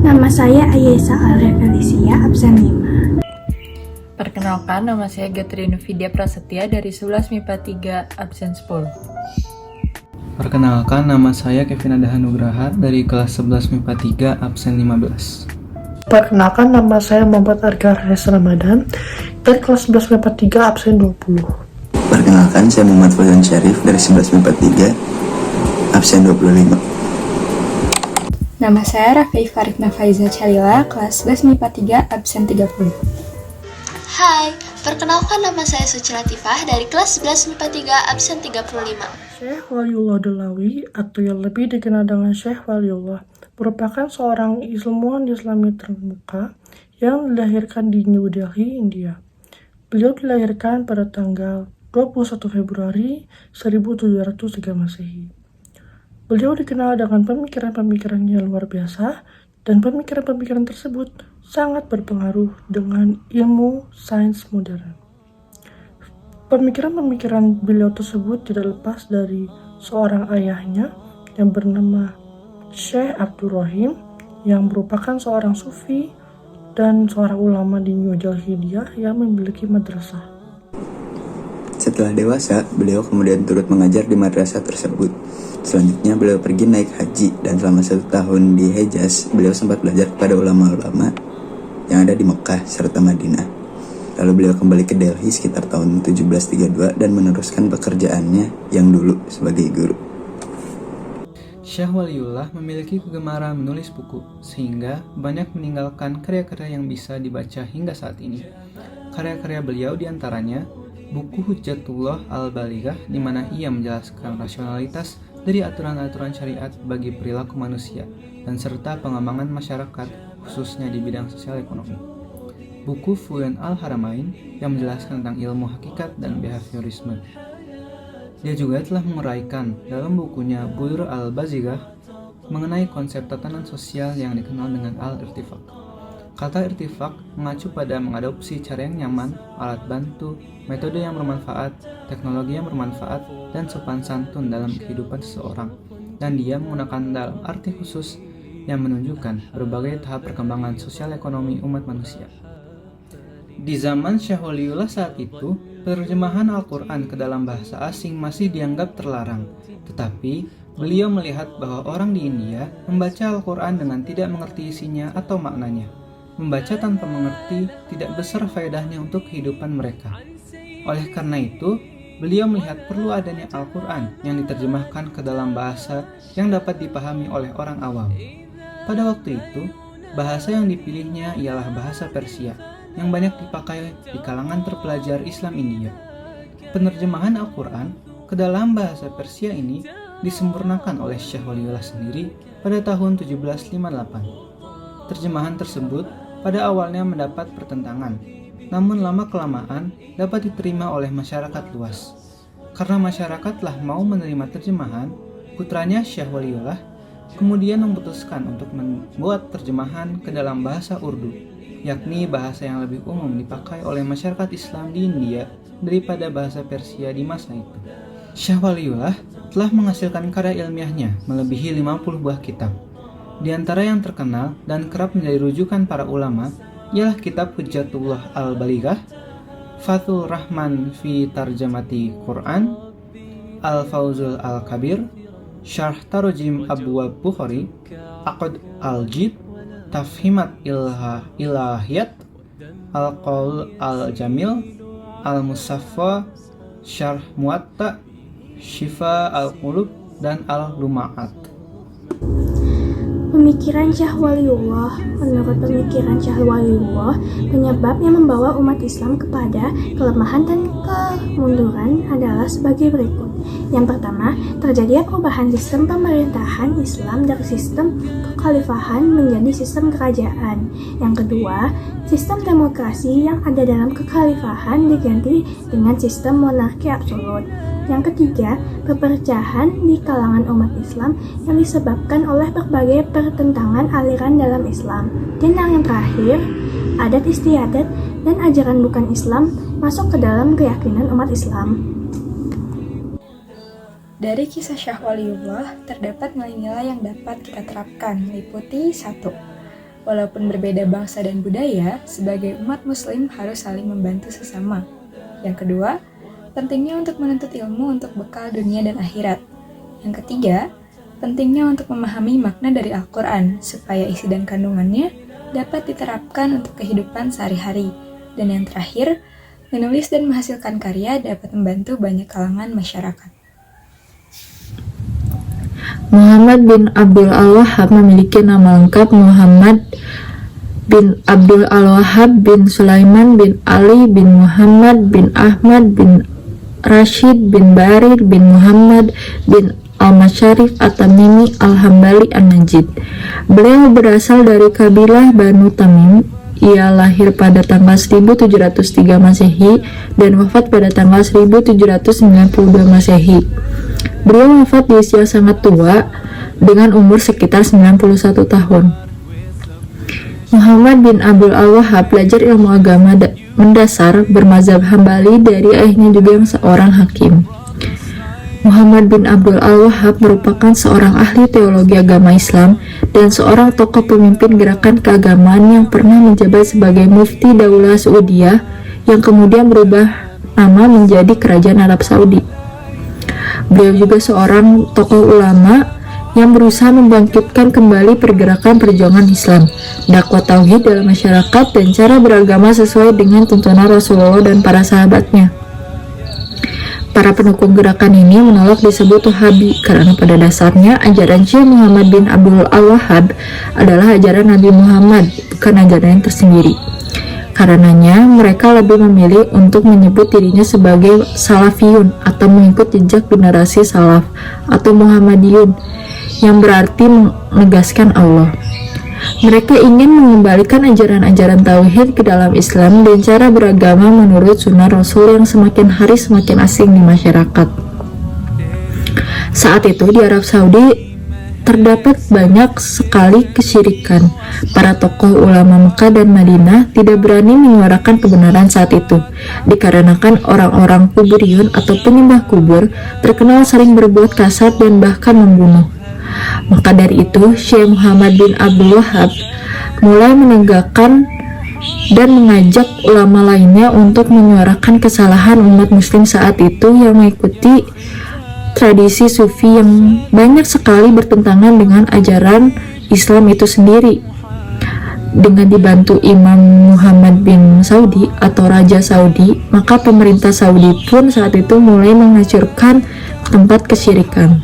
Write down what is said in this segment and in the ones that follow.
Nama saya Ayesa Alia Felicia, absen 5. Perkenalkan, nama saya Gatrinu Vidya Prasetya dari 11 MIPA 3, absen 10. Perkenalkan, nama saya Kevin Adaha Nugraha dari kelas 11 MIPA 3, absen 15. Perkenalkan, nama saya Muhammad Arga Reza Ramadan dari kelas 11 MIPA 3, absen 20. Perkenalkan, saya Muhammad Fauzan Syarif dari 11 MIPA 3, absen 25. Nama saya Raffi Faridna Faiza Chalila, kelas 11 MIPA 3, absen 30. Hai, perkenalkan nama saya Suci Latifah dari kelas 11 MIPA 3, absen 35. Syekh Waliullah Dalawi atau yang lebih dikenal dengan Syekh Waliullah merupakan seorang ilmuwan Islami terkemuka yang dilahirkan di New Delhi, India. Beliau dilahirkan pada tanggal 21 Februari 1703 Masehi. Beliau dikenal dengan pemikiran-pemikiran yang luar biasa, dan pemikiran-pemikiran tersebut sangat berpengaruh dengan ilmu sains modern. Pemikiran-pemikiran beliau tersebut tidak lepas dari seorang ayahnya yang bernama Syekh Abdul Rahim, yang merupakan seorang sufi dan seorang ulama di New Delhi, India yang memiliki madrasah. Setelah dewasa, beliau kemudian turut mengajar di madrasah tersebut. Selanjutnya beliau pergi naik haji, dan selama 1 tahun di Hejaz, beliau sempat belajar kepada ulama-ulama yang ada di Mekah serta Madinah. Lalu beliau kembali ke Delhi sekitar tahun 1732 dan meneruskan pekerjaannya yang dulu sebagai guru. Syekh Waliullah memiliki kegemaran menulis buku, sehingga banyak meninggalkan karya-karya yang bisa dibaca hingga saat ini. Karya-karya beliau diantaranya buku Hujjatullah Al-Balighah, di mana ia menjelaskan rasionalitas dari aturan-aturan syariat bagi perilaku manusia dan serta pengembangan masyarakat khususnya di bidang sosial ekonomi. Buku Fuyan Al-Haramain yang menjelaskan tentang ilmu hakikat dan behaviorisme. Dia juga telah menguraikan dalam bukunya Budur Al-Bazighah mengenai konsep tatanan sosial yang dikenal dengan Al-Irtifaq. Kata irtifak mengacu pada mengadopsi cara yang nyaman, alat bantu, metode yang bermanfaat, teknologi yang bermanfaat, dan sopan santun dalam kehidupan seseorang. Dan dia menggunakan dalam arti khusus yang menunjukkan berbagai tahap perkembangan sosial ekonomi umat manusia. Di zaman Syekh Waliullah saat itu, penerjemahan Al-Quran ke dalam bahasa asing masih dianggap terlarang. Tetapi, beliau melihat bahwa orang di India membaca Al-Quran dengan tidak mengerti isinya atau maknanya. Membaca tanpa mengerti tidak besar faedahnya untuk kehidupan mereka. Oleh karena itu, beliau melihat perlu adanya Al-Quran yang diterjemahkan ke dalam bahasa yang dapat dipahami oleh orang awam. Pada waktu itu, bahasa yang dipilihnya ialah bahasa Persia, yang banyak dipakai di kalangan terpelajar Islam India. Penerjemahan Al-Quran ke dalam bahasa Persia ini disempurnakan oleh Syekh Waliullah sendiri pada tahun 1758. Terjemahan tersebut pada awalnya mendapat pertentangan, namun lama-kelamaan dapat diterima oleh masyarakat luas. Karena masyarakat telah mau menerima terjemahan, putranya Syekh Waliullah kemudian memutuskan untuk membuat terjemahan ke dalam bahasa Urdu, yakni bahasa yang lebih umum dipakai oleh masyarakat Islam di India daripada bahasa Persia di masa itu. Syekh Waliullah telah menghasilkan karya ilmiahnya melebihi 50 buah kitab. Di antara yang terkenal dan kerap menjadi rujukan para ulama ialah kitab Hujjatullah Al-Balighah, Fathul Rahman fi Tarjamati Quran, Al-Fawzul Al-Kabir, Syarh Tarjim Abwab Bukhari, Aqd Al-Jid, Tafhimat Ilahiyat, Al-Qaul Al-Jamil, Al-Musaffa, Syarh Muwatta, Syifa Al-Qulub, dan Al-Luma'at. Pemikiran Syekh Waliullah. Menurut pemikiran Syekh Waliullah, penyebab yang membawa umat Islam kepada kelemahan dan kemunduran adalah sebagai berikut. Yang pertama, terjadinya perubahan sistem pemerintahan Islam dari sistem kekhalifahan menjadi sistem kerajaan. Yang kedua, sistem demokrasi yang ada dalam kekhalifahan diganti dengan sistem monarki absolut. Yang ketiga, perpecahan di kalangan umat Islam yang disebabkan oleh berbagai pertentangan aliran dalam Islam. Dan yang terakhir, adat istiadat dan ajaran bukan Islam masuk ke dalam keyakinan umat Islam. Dari kisah Syekh Waliullah, terdapat nilai-nilai yang dapat kita terapkan, meliputi 1. Walaupun berbeda bangsa dan budaya, sebagai umat muslim harus saling membantu sesama. Yang kedua, pentingnya untuk menuntut ilmu untuk bekal dunia dan akhirat. Yang ketiga, pentingnya untuk memahami makna dari Al-Quran, supaya isi dan kandungannya dapat diterapkan untuk kehidupan sehari-hari. Dan yang terakhir, menulis dan menghasilkan karya dapat membantu banyak kalangan masyarakat. Muhammad bin Abdul Al-Wahhab memiliki nama lengkap Muhammad bin Abdul Al-Wahhab bin Sulaiman bin Ali bin Muhammad bin Ahmad bin Rashid bin Barir bin Muhammad bin Al-Masyarif At-Tamimi Al-Hambali An-Najid. Beliau berasal dari kabilah Banu Tamim. Ia lahir pada tanggal 1703 Masehi dan wafat pada tanggal 1792 Masehi. Beliau wafat di usia sangat tua dengan umur sekitar 91 tahun. Muhammad bin Abdul Al-Wahhab belajar ilmu agama mendasar bermazhab Hambali dari ayahnya juga yang seorang hakim. Muhammad bin Abdul Al-Wahhab merupakan seorang ahli teologi agama Islam dan seorang tokoh pemimpin gerakan keagamaan yang pernah menjabat sebagai mufti Daulah Saudiyah yang kemudian berubah nama menjadi Kerajaan Arab Saudi. Beliau juga seorang tokoh ulama yang berusaha membangkitkan kembali pergerakan perjuangan Islam, dakwah tauhid dalam masyarakat, dan cara beragama sesuai dengan tuntunan Rasulullah dan para sahabatnya. Para pendukung gerakan ini menolak disebut Wahabi karena pada dasarnya ajaran Syekh Muhammad bin Abdul Al-Wahhab adalah ajaran Nabi Muhammad, bukan ajaran yang tersendiri. Karenanya, mereka lebih memilih untuk menyebut dirinya sebagai Salafiyun atau mengikut jejak generasi Salaf atau Muhammadiyun yang berarti menegaskan Allah. Mereka ingin mengembalikan ajaran-ajaran tauhid ke dalam Islam dan cara beragama menurut sunnah Rasul yang semakin hari semakin asing di masyarakat. Saat itu di Arab Saudi terdapat banyak sekali kesyirikan. Para tokoh ulama Mekah dan Madinah tidak berani menyuarakan kebenaran saat itu, dikarenakan orang-orang kuburiyun atau penyembah kubur terkenal sering berbuat kasar dan bahkan membunuh. Maka dari itu, Syekh Muhammad bin Abdul Wahhab mulai menegakkan dan mengajak ulama lainnya untuk menyuarakan kesalahan umat muslim saat itu yang mengikuti tradisi sufi yang banyak sekali bertentangan dengan ajaran Islam itu sendiri. Dengan dibantu Imam Muhammad bin Saudi atau Raja Saudi, maka pemerintah Saudi pun saat itu mulai menghancurkan tempat kesyirikan.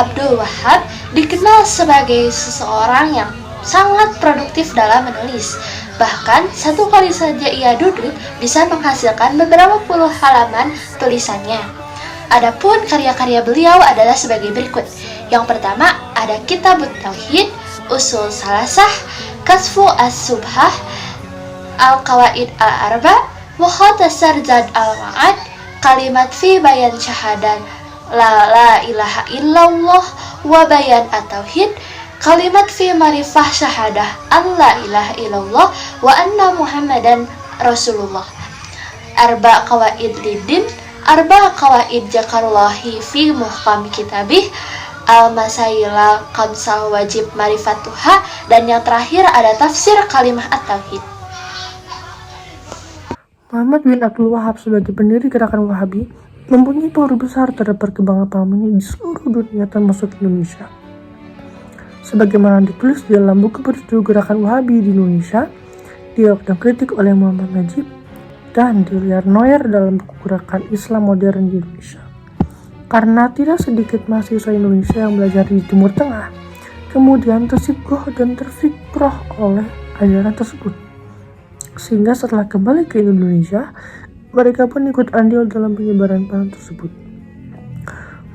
Abdul Wahhab dikenal sebagai seseorang yang sangat produktif dalam menulis. Bahkan satu kali saja ia duduk bisa menghasilkan beberapa puluh halaman tulisannya. Adapun karya-karya beliau adalah sebagai berikut. Yang pertama ada Kitabut Tauhid, Usul Salasah, Kasfu As-Subhah, Al-Qawaid Al-Arba, Mukhtasar Zad Al-Ma'ad, Kalimat fi Bayan Syahadat La ilaha illallah wa bayan at-tauhid, Kalimat fi marifah syahadah an la ilaha illallah wa anna muhammadan rasulullah, Arba qawaid lidin, Arba qawaid jakarullahi fi muhkam kitabih, Al-Masaila Kamsal Wajib Marifatuha, dan yang terakhir ada tafsir Kalimah At-Tauhid. Muhammad bin Abdul Wahhab sebagai pendiri gerakan Wahabi mempunyai pengaruh besar terhadap perkembangan pahamannya di seluruh dunia termasuk Indonesia. Sebagaimana ditulis di dalam buku berjudul Gerakan Wahabi di Indonesia, dialog dan kritik oleh Muhammad Najib, dan dilihat Noer dalam buku Gerakan Islam Modern di Indonesia. Karena tidak sedikit mahasiswa Indonesia yang belajar di Timur Tengah, kemudian tersibuk dan terfikroh oleh ajaran tersebut. Sehingga setelah kembali ke Indonesia, mereka pun ikut andil dalam penyebaran paham tersebut.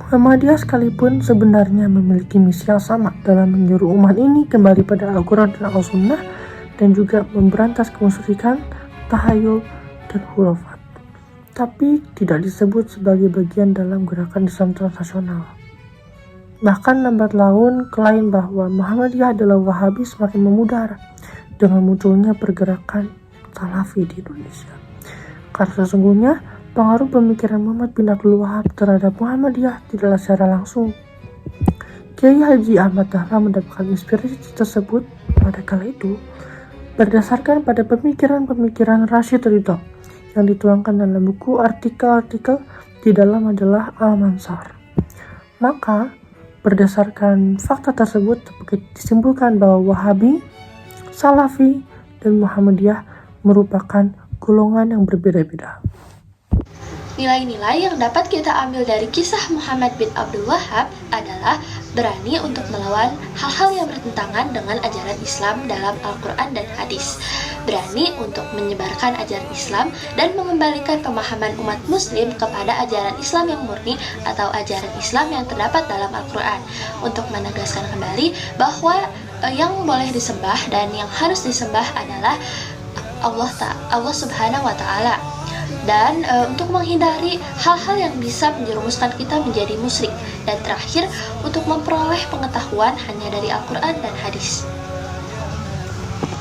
Muhammadiyah sekalipun sebenarnya memiliki misi yang sama dalam menyuruh umat ini kembali pada Al-Quran dan Al-Sunnah, dan juga memberantas kemusyrikan, tahayul, dan khurafat. Tapi tidak disebut sebagai bagian dalam gerakan Islam transnasional. Bahkan lambat laun klaim bahwa Muhammadiyah adalah Wahabi semakin memudar dengan munculnya pergerakan Salafi di Indonesia. Karena sesungguhnya pengaruh pemikiran Muhammad bin Abdul Wahhab terhadap Muhammadiyah tidaklah secara langsung, Kiai Haji Ahmad Dahlan mendapatkan inspirasi tersebut pada kala itu berdasarkan pada pemikiran-pemikiran Rashid Ridho yang dituangkan dalam buku artikel-artikel di dalam majalah Al-Mansar. Maka, berdasarkan fakta tersebut dapat disimpulkan bahwa Wahabi, Salafi, dan Muhammadiyah merupakan golongan yang berbeda-beda. Nilai-nilai yang dapat kita ambil dari kisah Muhammad bin Abdul Wahab adalah berani untuk melawan hal-hal yang bertentangan dengan ajaran Islam dalam Al-Quran dan hadis, berani untuk menyebarkan ajaran Islam dan mengembalikan pemahaman umat muslim kepada ajaran Islam yang murni atau ajaran Islam yang terdapat dalam Al-Quran, untuk menegaskan kembali bahwa yang boleh disembah dan yang harus disembah adalah Allah Subhanahu wa Ta'ala, dan untuk menghindari hal-hal yang bisa menjerumuskan kita menjadi musyrik, dan terakhir untuk memperoleh pengetahuan hanya dari Al-Quran dan hadis.